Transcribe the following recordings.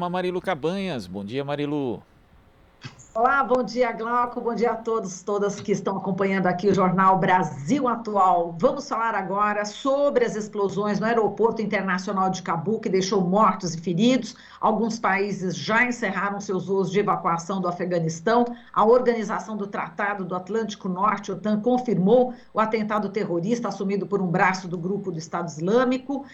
programa Marilu Cabanhas. Bom dia, Marilu. Olá, bom dia, Glauco. Bom dia a todos, todas que estão acompanhando aqui o Jornal Brasil Atual. Vamos falar agora sobre as explosões no Aeroporto Internacional de Cabu, que deixou mortos e feridos. Alguns países já encerraram seus voos de evacuação do Afeganistão. A Organização do Tratado do Atlântico Norte, OTAN, confirmou o atentado terrorista assumido por um braço do grupo do Estado Islâmico.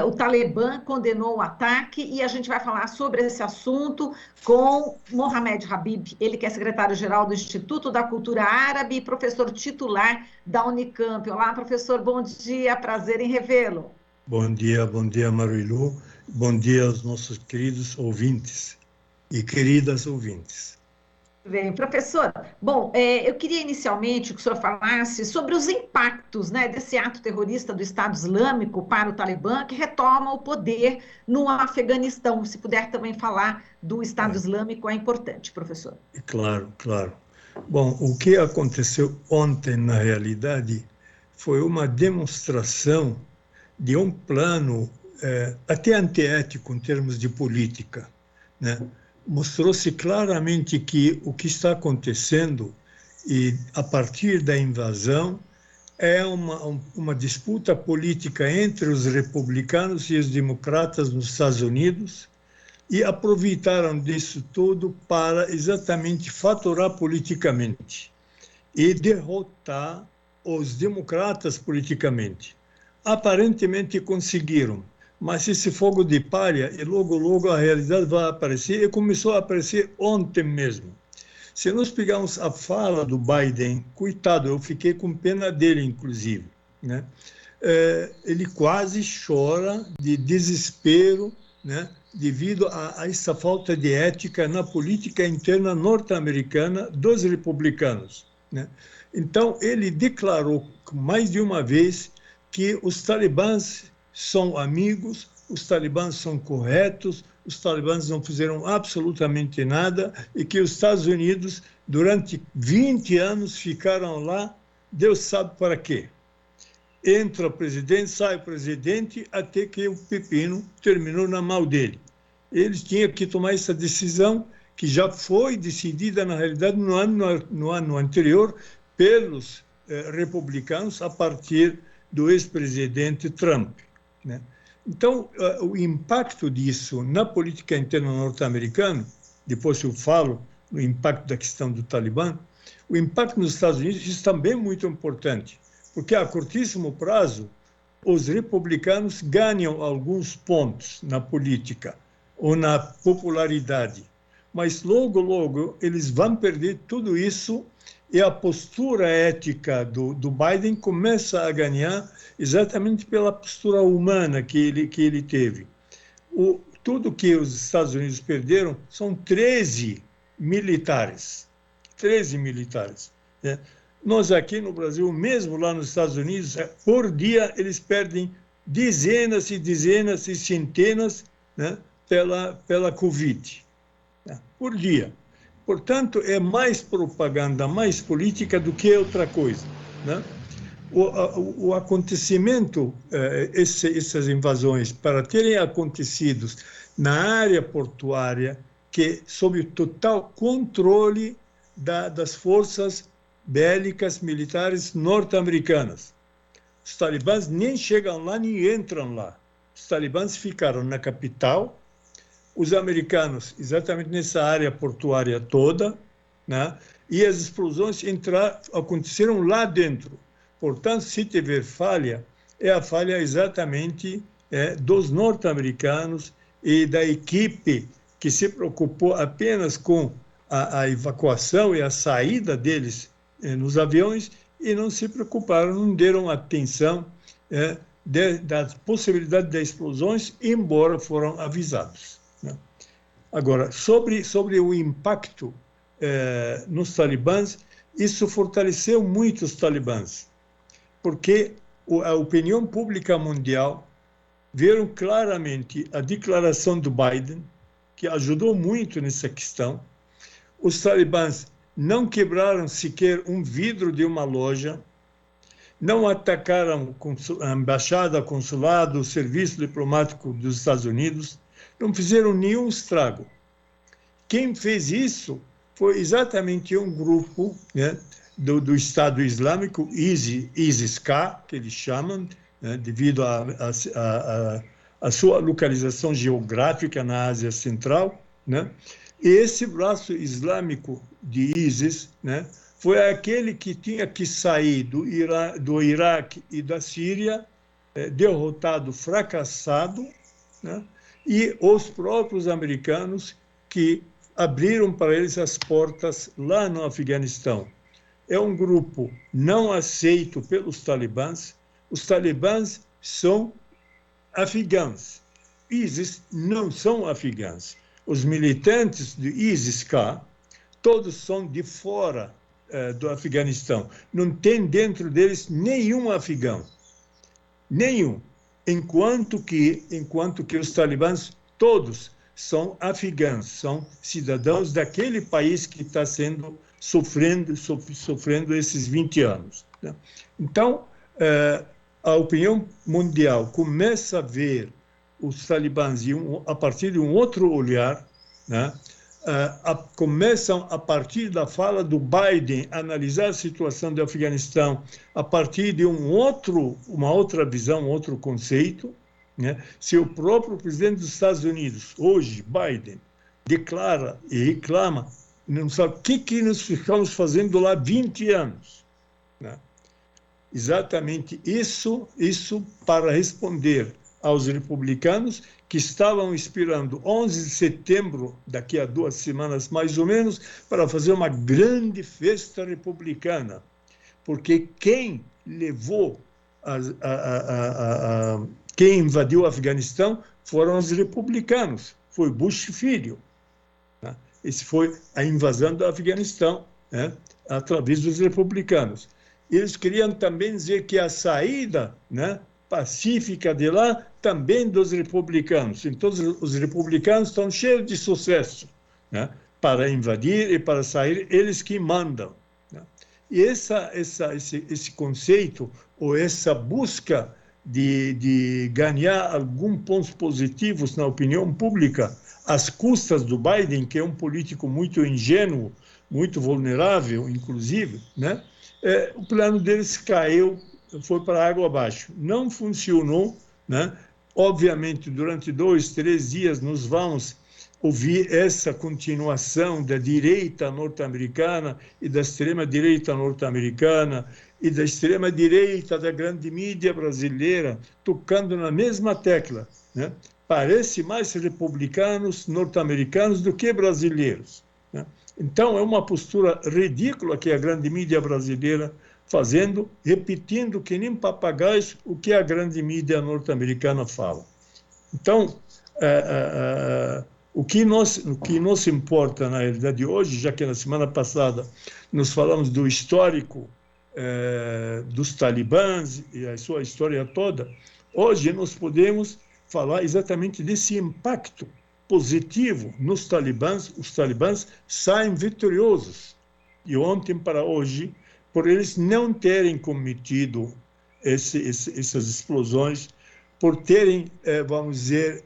O Talibã condenou o ataque e a gente vai falar sobre esse assunto com Mohamed Habib, ele que é secretário-geral do Instituto da Cultura Árabe e professor titular da Unicamp. Olá, professor, bom dia, prazer em revê-lo. Bom dia, Marilu. Bom dia aos nossos queridos ouvintes e queridas ouvintes. Bem, professor, bom, eu queria inicialmente que o senhor falasse sobre os impactos, né, desse ato terrorista do Estado Islâmico para o Talibã, que retoma o poder no Afeganistão. Se puder também falar do Estado Islâmico, é importante, professor. Claro. Bom, o que aconteceu ontem, na realidade, foi uma demonstração de um plano até antiético em termos de política, né? Mostrou-se claramente que o que está acontecendo e a partir da invasão é uma disputa política entre os republicanos e os democratas nos Estados Unidos e aproveitaram disso tudo para exatamente faturar politicamente e derrotar os democratas politicamente. Aparentemente conseguiram, mas esse fogo de palha, e logo a realidade vai aparecer, e começou a aparecer ontem mesmo. Se nós pegarmos a fala do Biden, coitado, eu fiquei com pena dele, inclusive, né? Ele quase chora de desespero, né? Devido a essa falta de ética na política interna norte-americana dos republicanos, né? Então, ele declarou mais de uma vez que os talibãs são amigos, os talibãs são corretos, os talibãs não fizeram absolutamente nada e que os Estados Unidos, durante 20 anos, ficaram lá, Deus sabe para quê. Entra o presidente, sai o presidente, até que o pepino terminou na mão dele. Eles tinham que tomar essa decisão, que já foi decidida, na realidade, no ano anterior, pelos republicanos, a partir do ex-presidente Trump, né? Então, o impacto disso na política interna norte-americana, depois eu falo no impacto da questão do Talibã, o impacto nos Estados Unidos isso também é muito importante, porque a curtíssimo prazo os republicanos ganham alguns pontos na política ou na popularidade, mas logo eles vão perder tudo isso e a postura ética do Biden começa a ganhar exatamente pela postura humana que ele teve. Tudo que os Estados Unidos perderam são 13 militares. 13 militares. Né? Nós aqui no Brasil, mesmo lá nos Estados Unidos, por dia eles perdem dezenas e centenas, né, pela Covid. Né? Por dia. Portanto, é mais propaganda, mais política do que outra coisa, né? O acontecimento, essas invasões, para terem acontecido na área portuária, que sob o total controle das forças bélicas militares norte-americanas. Os talibãs nem chegam lá, nem entram lá. Os talibãs ficaram na capital, os americanos exatamente nessa área portuária toda, né? E as explosões aconteceram lá dentro. Portanto, se tiver falha, é a falha exatamente dos norte-americanos e da equipe que se preocupou apenas com a evacuação e a saída deles nos aviões e não se preocuparam, não deram atenção da possibilidade de explosões, embora foram avisados. Agora, sobre o impacto nos talibãs, isso fortaleceu muito os talibãs, porque a opinião pública mundial viram claramente a declaração do Biden, que ajudou muito nessa questão. Os talibãs não quebraram sequer um vidro de uma loja, não atacaram a embaixada, consulado, o serviço diplomático dos Estados Unidos, não fizeram nenhum estrago. Quem fez isso foi exatamente um grupo, né, do Estado Islâmico, ISIS-K, que eles chamam, né, devido à sua localização geográfica na Ásia Central, né? E esse braço islâmico de ISIS, né, foi aquele que tinha que sair do Iraque e da Síria, derrotado, fracassado, né? E os próprios americanos que abriram para eles as portas lá no Afeganistão. É um grupo não aceito pelos talibãs. Os talibãs são afegãos. ISIS não são afegãos. Os militantes do ISIS-K, todos são de fora do Afeganistão. Não tem dentro deles nenhum afegão. Nenhum. Enquanto que os talibãs todos são afegãos, são cidadãos daquele país que está sofrendo esses 20 anos. Né? Então, a opinião mundial começa a ver os talibãs a partir de um outro olhar, né? Começam, a partir da fala do Biden, a analisar a situação do Afeganistão a partir de uma outra visão, um outro conceito. Né? Se o próprio presidente dos Estados Unidos, hoje, Biden, declara e reclama, não sabe o que nós ficamos fazendo lá 20 anos. Né? Exatamente isso para responder aos republicanos que estavam esperando 11 de setembro, daqui a 2 semanas mais ou menos, para fazer uma grande festa republicana. Porque quem levou, quem invadiu o Afeganistão foram os republicanos, foi Bush filho. Né? Esse foi a invasão do Afeganistão, né, através dos republicanos. Eles queriam também dizer que a saída, né, pacífica de lá, também dos republicanos. Então, os republicanos estão cheios de sucesso, né, para invadir e para sair, eles que mandam. Né? E esse conceito, ou essa busca de ganhar alguns pontos positivos na opinião pública, às custas do Biden, que é um político muito ingênuo, muito vulnerável, inclusive, né? O plano deles caiu, foi para a água abaixo. Não funcionou, né? Obviamente, durante 2, 3 dias, nós vamos ouvir essa continuação da direita norte-americana e da extrema-direita norte-americana e da extrema-direita da grande mídia brasileira, tocando na mesma tecla. Né? Parece mais republicanos norte-americanos do que brasileiros. Né? Então, é uma postura ridícula que a grande mídia brasileira fazendo, repetindo que nem papagaios o que a grande mídia norte-americana fala. Então, o que nos importa, na realidade, hoje, já que na semana passada nós falamos do histórico dos talibãs e a sua história toda, hoje nós podemos falar exatamente desse impacto positivo nos talibãs. Os talibãs saem vitoriosos, de ontem para hoje, por eles não terem cometido essas explosões, por terem, vamos dizer,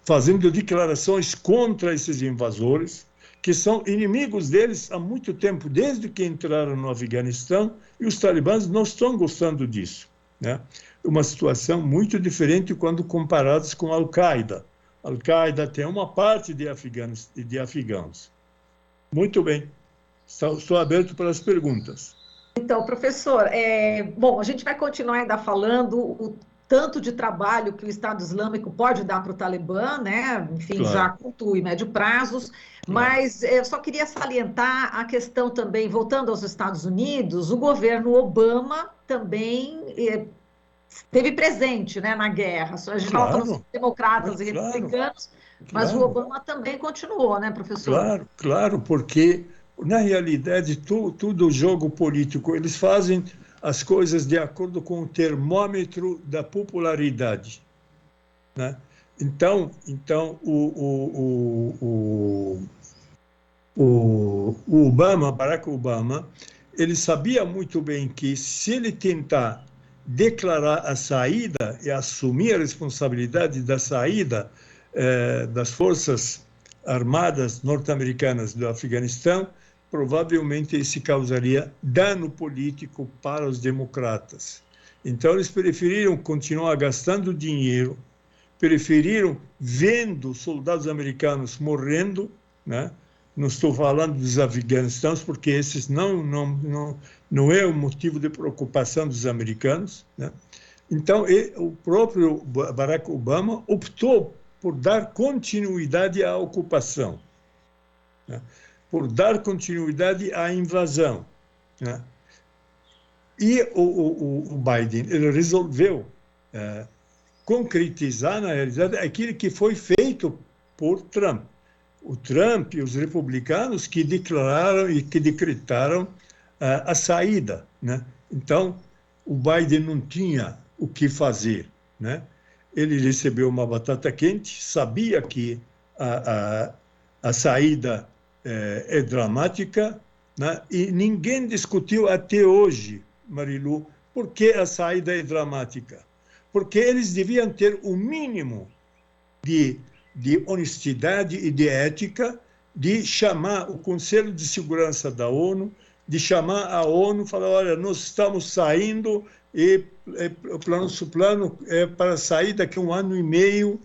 fazendo declarações contra esses invasores, que são inimigos deles há muito tempo, desde que entraram no Afeganistão, e os talibãs não estão gostando disso. Né? Uma situação muito diferente quando comparados com a Al-Qaeda. A Al-Qaeda tem uma parte de afegãos. Muito bem. Estou aberto para as perguntas. Então, professor, bom, a gente vai continuar ainda falando o tanto de trabalho que o Estado Islâmico pode dar para o Talibã, né? Enfim, claro, já a curto e médio prazos, mas eu só queria salientar a questão também, voltando aos Estados Unidos, o governo Obama também esteve presente, né, na guerra. A gente estava falando sobre democratas e republicanos, mas o Obama também continuou, né, professor? Claro, porque na realidade, tudo jogo político, eles fazem as coisas de acordo com o termômetro da popularidade. Né? Então o Obama, Barack Obama, ele sabia muito bem que se ele tentar declarar a saída e assumir a responsabilidade da saída das forças armadas norte-americanas do Afeganistão, provavelmente isso causaria dano político para os democratas. Então, eles preferiram continuar gastando dinheiro, preferiram vendo soldados americanos morrendo, né? Não estou falando dos afegãos, porque esses não é o motivo de preocupação dos americanos, né? Então, o próprio Barack Obama optou por dar continuidade à ocupação, né? Por dar continuidade à invasão, né? E o Biden, ele resolveu concretizar, na realidade, aquilo que foi feito por Trump. O Trump e os republicanos que declararam e que decretaram a saída, né? Então, o Biden não tinha o que fazer, né? Ele recebeu uma batata quente, sabia que a saída é dramática, né? E ninguém discutiu até hoje, Marilu, por que a saída é dramática. Porque eles deviam ter o mínimo de honestidade e de ética, de chamar o Conselho de Segurança da ONU, de chamar a ONU e falar, olha, nós estamos saindo e o nosso plano é para sair daqui a 1 ano e meio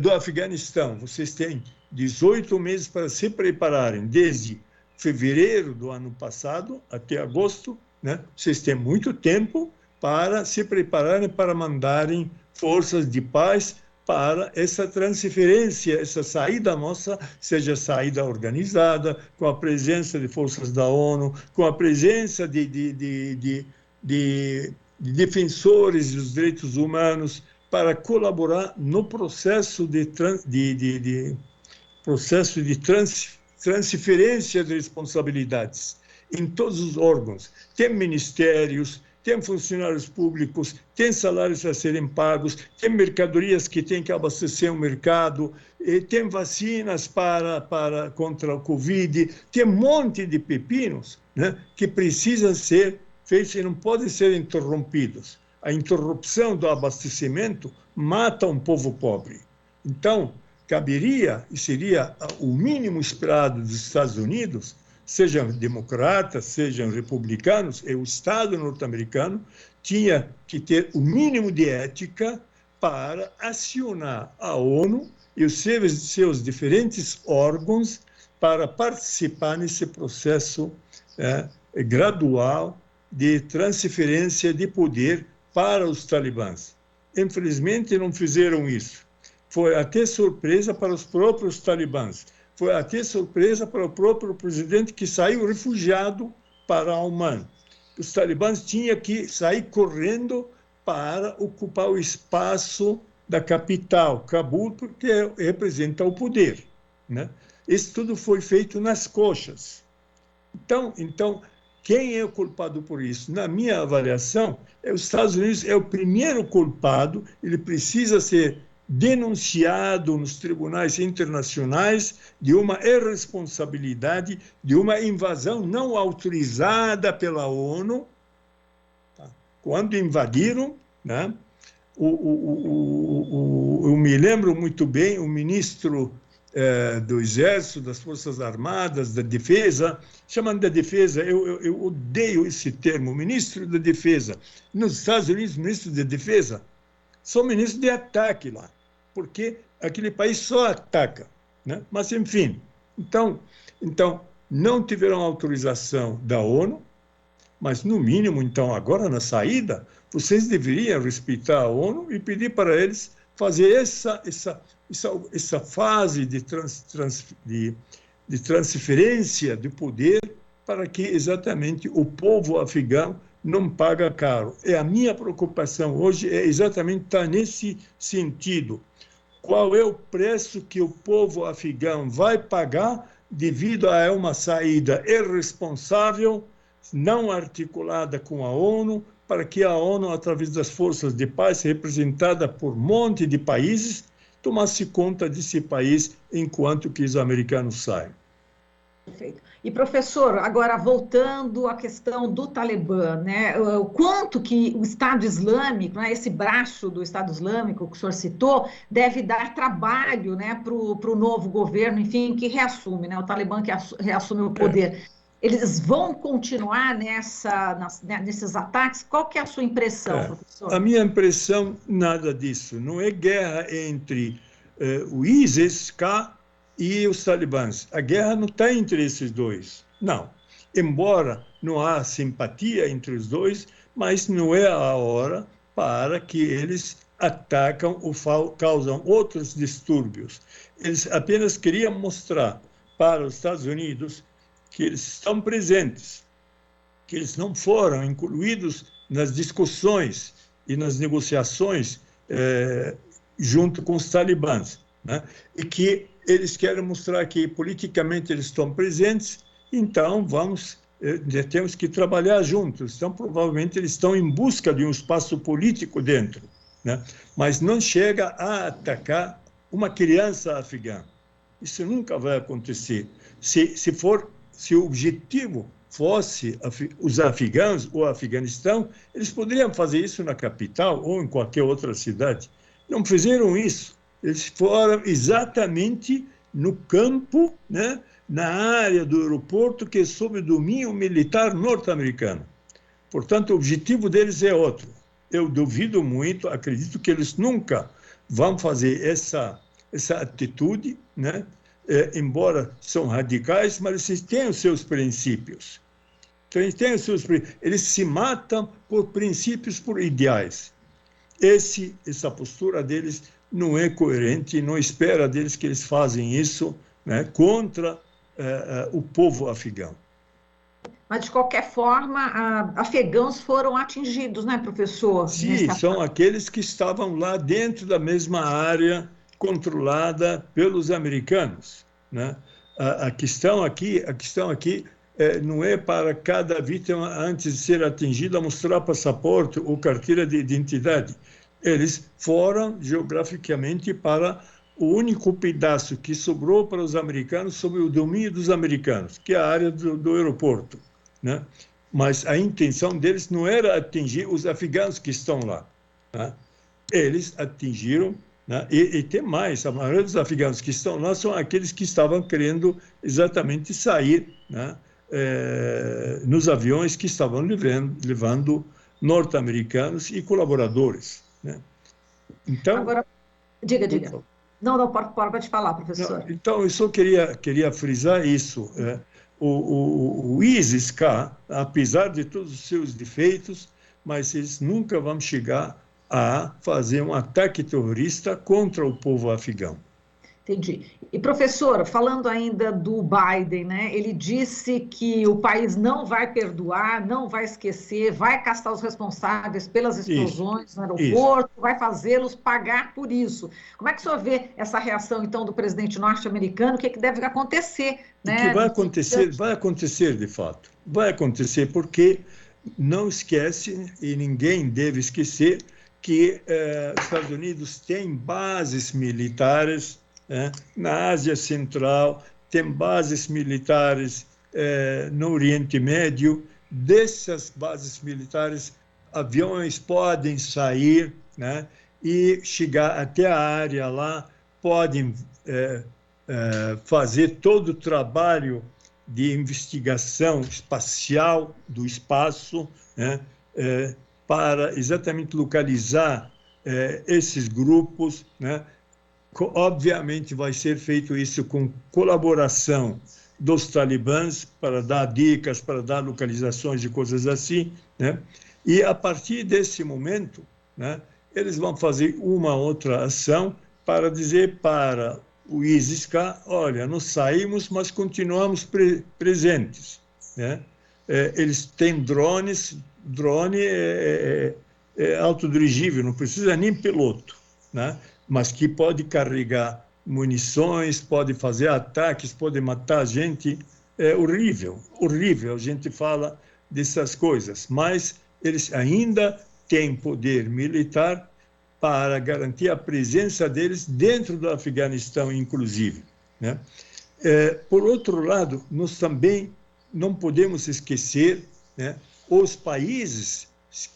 do Afeganistão. Vocês têm 18 meses para se prepararem, desde fevereiro do ano passado até agosto, né? Vocês têm muito tempo para se prepararem para mandarem forças de paz para essa transferência, essa saída nossa, seja saída organizada, com a presença de forças da ONU, com a presença de defensores dos direitos humanos, para colaborar no processo de transferência de responsabilidades em todos os órgãos. Tem ministérios, tem funcionários públicos, tem salários a serem pagos, tem mercadorias que têm que abastecer o mercado, tem vacinas contra o Covid, tem um monte de pepinos, né, que precisam ser feitos e não podem ser interrompidos. A interrupção do abastecimento mata um povo pobre. Então, caberia, e seria o mínimo esperado dos Estados Unidos, sejam democratas, sejam republicanos, e o Estado norte-americano tinha que ter o mínimo de ética para acionar a ONU e os seus diferentes órgãos para participar nesse processo gradual de transferência de poder para os talibãs. Infelizmente, não fizeram isso. Foi até surpresa para os próprios talibãs. Foi até surpresa para o próprio presidente, que saiu refugiado para Oman. Os talibãs tinham que sair correndo para ocupar o espaço da capital, Cabul, porque representa o poder, né? Isso tudo foi feito nas coxas. Então, quem é o culpado por isso? Na minha avaliação, os Estados Unidos é o primeiro culpado, ele precisa ser denunciado nos tribunais internacionais de uma irresponsabilidade, de uma invasão não autorizada pela ONU. Tá? Quando invadiram, né, eu me lembro muito bem, o ministro do Exército, das Forças Armadas, da Defesa, chamando da Defesa, eu odeio esse termo, ministro da Defesa. Nos Estados Unidos, ministro da Defesa, sou ministro de ataque lá, porque aquele país só ataca, né? Mas, enfim, então, não tiveram autorização da ONU, mas, no mínimo, então, agora, na saída, vocês deveriam respeitar a ONU e pedir para eles fazer essa fase de transferência de poder para que, exatamente, o povo afegão não paga caro. E a minha preocupação hoje é exatamente estar nesse sentido. Qual é o preço que o povo afegão vai pagar devido a uma saída irresponsável, não articulada com a ONU, para que a ONU, através das forças de paz, representada por um monte de países, tomasse conta desse país enquanto que os americanos saem. Perfeito. E, professor, agora voltando à questão do Talibã, né? O quanto que o Estado Islâmico, né, esse braço do Estado Islâmico que o senhor citou, deve dar trabalho, né, para o novo governo, enfim, que reassume, né, o Talibã que reassume o poder. Eles vão continuar nesses ataques? Qual que é a sua impressão, A professor? minha impressão, nada disso. Não é guerra entre o ISIS-K e os talibãs. A guerra não está entre esses dois. Não. Embora não há simpatia entre os dois, mas não é a hora para que eles atacam ou causam outros distúrbios. Eles apenas queriam mostrar para os Estados Unidos que eles estão presentes, que eles não foram incluídos nas discussões e nas negociações junto com os talibãs, né? E que eles querem mostrar que politicamente eles estão presentes, então temos que trabalhar juntos. Então, provavelmente, eles estão em busca de um espaço político dentro, né? Mas não chega a atacar uma criança afegã. Isso nunca vai acontecer. Se o objetivo fosse os afegãos ou Afeganistão, eles poderiam fazer isso na capital ou em qualquer outra cidade. Não fizeram isso. Eles foram exatamente no campo, né, na área do aeroporto, que é sob domínio militar norte-americano. Portanto, o objetivo deles é outro. Eu duvido muito, acredito que eles nunca vão fazer essa atitude, né? Embora são radicais, mas eles têm os seus princípios. Então, eles se matam por princípios, por ideais. Essa postura deles não é coerente, não espera deles que eles fazem isso, né, contra o povo afegão. Mas, de qualquer forma, afegãos foram atingidos, né, professor? Sim, são aqueles que estavam lá dentro da mesma área controlada pelos americanos, né? A questão aqui não é para cada vítima, antes de ser atingida, mostrar passaporte ou carteira de identidade. Eles foram geograficamente para o único pedaço que sobrou para os americanos sob o domínio dos americanos, que é a área do aeroporto, né? Mas a intenção deles não era atingir os afegãos que estão lá, né? Eles atingiram, né? E tem mais, a maioria dos afegãos que estão lá são aqueles que estavam querendo exatamente sair, né, nos aviões que estavam levando norte-americanos e colaboradores, né? Então, agora, diga. Não, pode falar, professor. Não, então, eu só queria frisar isso. O ISIS-K, apesar de todos os seus defeitos, mas eles nunca vão chegar a fazer um ataque terrorista contra o povo afegão. Entendi. E, professor, falando ainda do Biden, né? Ele disse que o país não vai perdoar, não vai esquecer, vai castar os responsáveis pelas explosões no aeroporto, vai fazê-los pagar por isso. Como é que o senhor vê essa reação, então, do presidente norte-americano? O que deve acontecer, né? O que vai acontecer, vai acontecer de fato. Vai acontecer porque não esquece, e ninguém deve esquecer, que os Estados Unidos têm bases militares na Ásia Central, tem bases militares no Oriente Médio. Dessas bases militares, aviões podem sair, né, e chegar até a área lá, podem fazer todo o trabalho de investigação espacial do espaço, né, para exatamente localizar esses grupos, né? Obviamente vai ser feito isso com colaboração dos talibãs para dar dicas, para dar localizações e coisas assim, né? E a partir desse momento, né, eles vão fazer uma outra ação para dizer para o ISIS-K, olha, nós saímos, mas continuamos presentes, né? Eles têm drone é autodirigível, não precisa nem piloto, né? Mas que pode carregar munições, pode fazer ataques, pode matar gente. É horrível, horrível a gente fala dessas coisas, mas eles ainda têm poder militar para garantir a presença deles dentro do Afeganistão, inclusive, né? Por outro lado, nós também não podemos esquecer, né, os países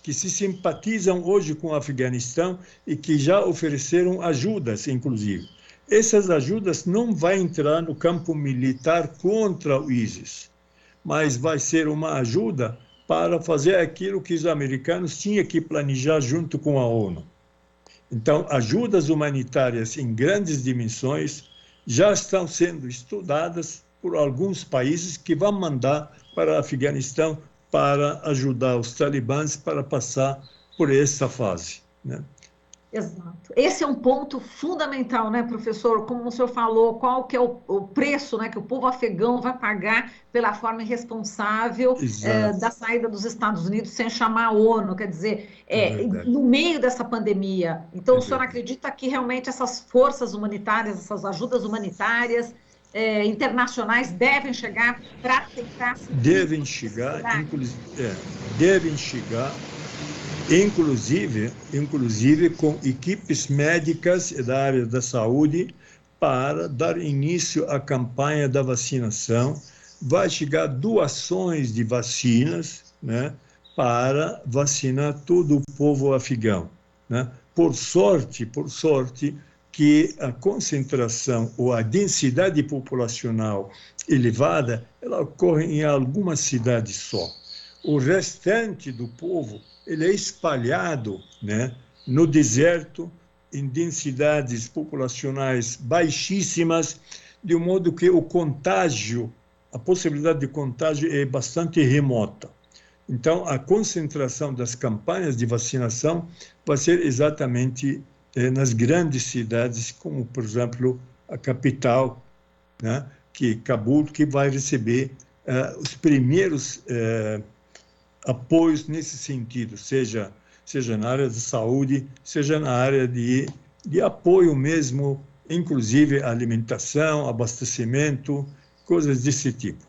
que se simpatizam hoje com o Afeganistão e que já ofereceram ajudas, inclusive. Essas ajudas não vão entrar no campo militar contra o ISIS, mas vai ser uma ajuda para fazer aquilo que os americanos tinham que planejar junto com a ONU. Então, ajudas humanitárias em grandes dimensões já estão sendo estudadas por alguns países que vão mandar para o Afeganistão para ajudar os talibãs para passar por essa fase, né? Exato. Esse é um ponto fundamental, né, professor? Como o senhor falou, qual que é o preço, né, que o povo afegão vai pagar pela forma irresponsável da saída dos Estados Unidos sem chamar a ONU, quer dizer, no meio dessa pandemia. Então, o senhor acredita que realmente essas forças humanitárias, essas ajudas humanitárias internacionais devem chegar para tentar... Devem chegar, inclusive com equipes médicas da área da saúde para dar início à campanha da vacinação. Vai chegar doações de vacinas, né, para vacinar todo o povo afegão, né? Por sorte, que a concentração ou a densidade populacional elevada, ela ocorre em algumas cidades só. O restante do povo, ele é espalhado, né, no deserto, em densidades populacionais baixíssimas, de modo que o contágio, a possibilidade de contágio é bastante remota. Então, a concentração das campanhas de vacinação vai ser exatamente nas grandes cidades, como, por exemplo, a capital, né, Cabul, que vai receber os primeiros apoios nesse sentido, seja na área de saúde, seja na área de apoio mesmo, inclusive alimentação, abastecimento, coisas desse tipo.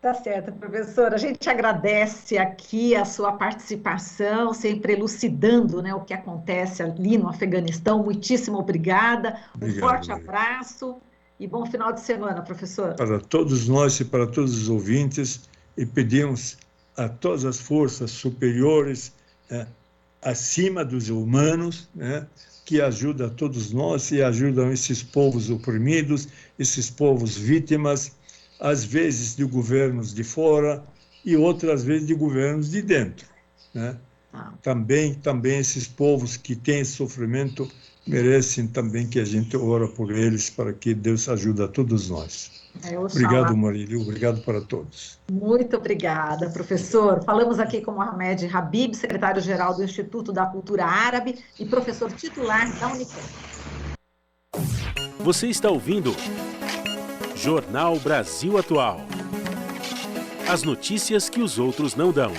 Tá certo, professor. A gente agradece aqui a sua participação, sempre elucidando, né, o que acontece ali no Afeganistão. Muitíssimo obrigada. Um forte abraço e bom final de semana, professor. Para todos nós e para todos os ouvintes, e pedimos a todas as forças superiores, acima dos humanos, né, que ajudam a todos nós e ajudam esses povos oprimidos, esses povos vítimas, às vezes de governos de fora e outras vezes de governos de dentro, né? Também esses povos que têm sofrimento merecem também que a gente ora por eles para que Deus ajude a todos nós. Obrigado, Marília. Obrigado para todos. Muito obrigada, professor. Falamos aqui com Mohamed Habib, secretário-geral do Instituto da Cultura Árabe e professor titular da Unicamp. Você está ouvindo Jornal Brasil Atual. As notícias que os outros não dão.